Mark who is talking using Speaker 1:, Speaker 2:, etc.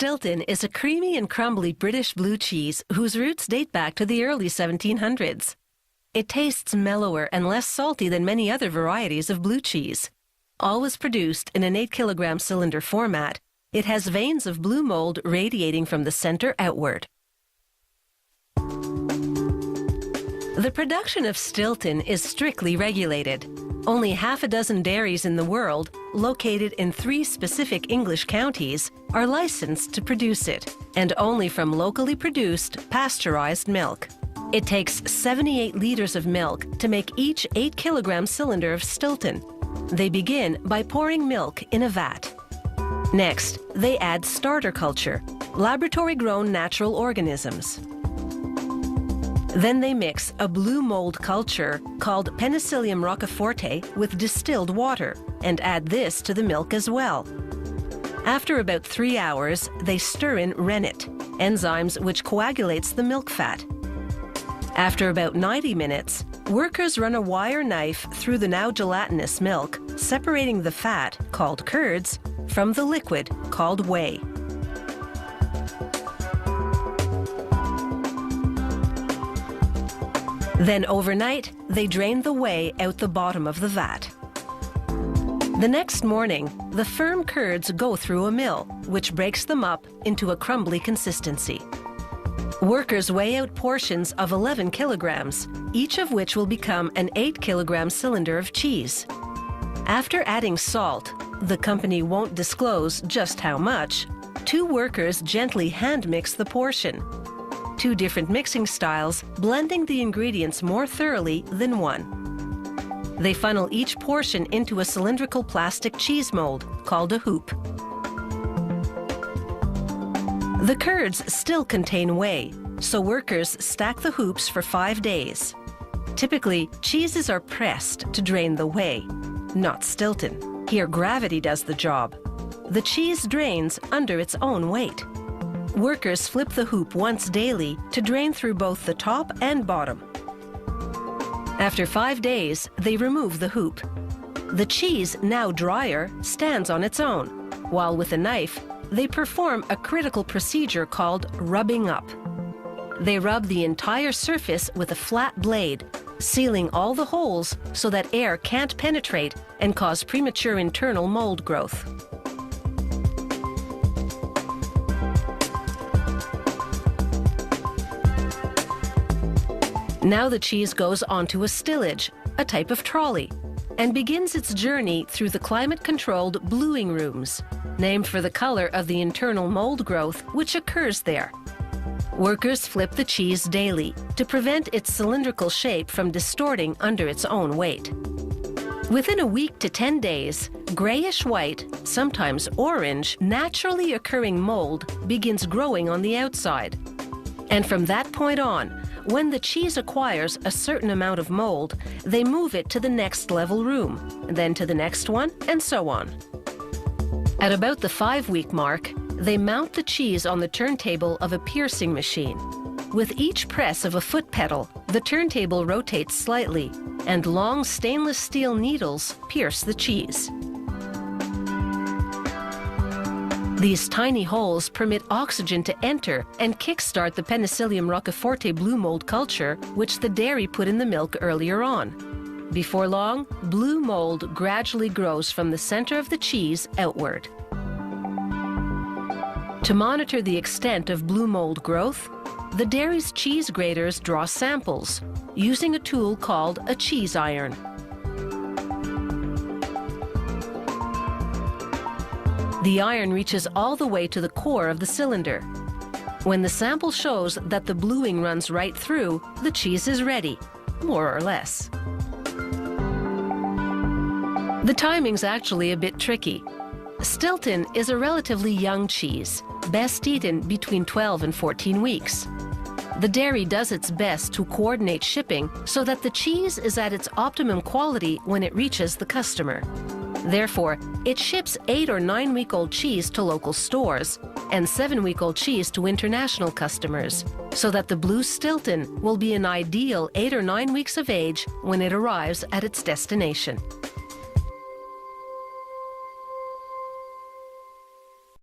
Speaker 1: Stilton is a creamy and crumbly British blue cheese whose roots date back to the early 1700s. It tastes mellower and less salty than many other varieties of blue cheese. Always produced in an 8-kilogram cylinder format, it has veins of blue mold radiating from the center outward. The production of Stilton is strictly regulated. Only half a dozen dairies in the world, located in 3 specific English counties, are licensed to produce it, and only from locally produced, pasteurized milk. It takes 78 liters of milk to make each 8-kilogram cylinder of Stilton. They begin by pouring milk in a vat. Next, they add starter culture, laboratory-grown natural organisms. Then they mix a blue mold culture called Penicillium roqueforti with distilled water and add this to the milk as well. After about 3 hours, they stir in rennet, enzymes which coagulates the milk fat. After about 90 minutes, workers run a wire knife through the now gelatinous milk, separating the fat, called curds, from the liquid, called whey. Then overnight, they drain the whey out the bottom of the vat. The next morning, the firm curds go through a mill, which breaks them up into a crumbly consistency. Workers weigh out portions of 11 kilograms, each of which will become an 8-kilogram cylinder of cheese. After adding salt, the company won't disclose just how much, 2 workers gently hand-mix the portion. 2 different mixing styles, blending the ingredients more thoroughly than one. They funnel each portion into a cylindrical plastic cheese mold called a hoop. The curds still contain whey, so workers stack the hoops for 5 days. Typically, cheeses are pressed to drain the whey, not Stilton. Here, gravity does the job. The cheese drains under its own weight. Workers flip the hoop once daily to drain through both the top and bottom. After 5 days, they remove the hoop. The cheese, now drier, stands on its own, while with a knife, they perform a critical procedure called rubbing up. They rub the entire surface with a flat blade, sealing all the holes so that air can't penetrate and cause premature internal mold growth. Now the cheese goes onto a stillage, a type of trolley, and begins its journey through the climate-controlled bluing rooms, named for the color of the internal mold growth which occurs there. Workers flip the cheese daily to prevent its cylindrical shape from distorting under its own weight. Within a week to 10 days, grayish-white, sometimes orange, naturally occurring mold begins growing on the outside. And from that point on, when the cheese acquires a certain amount of mold, they move it to the next level room, then to the next one, and so on. At about the 5-week mark, they mount the cheese on the turntable of a piercing machine. With each press of a foot pedal, the turntable rotates slightly, and long stainless steel needles pierce the cheese. These tiny holes permit oxygen to enter and kickstart the Penicillium roqueforti blue mold culture, which the dairy put in the milk earlier on. Before long, blue mold gradually grows from the center of the cheese outward. To monitor the extent of blue mold growth, the dairy's cheese graders draw samples using a tool called a cheese iron. The iron reaches all the way to the core of the cylinder. When the sample shows that the bluing runs right through, the cheese is ready, more or less. The timing's actually a bit tricky. Stilton is a relatively young cheese, best eaten between 12 and 14 weeks. The dairy does its best to coordinate shipping so that the cheese is at its optimum quality when it reaches the customer. Therefore, it ships 8 or 9-week-old cheese to local stores and 7-week-old cheese to international customers, so that the blue Stilton will be an ideal 8 or 9 weeks of age when it arrives at its destination.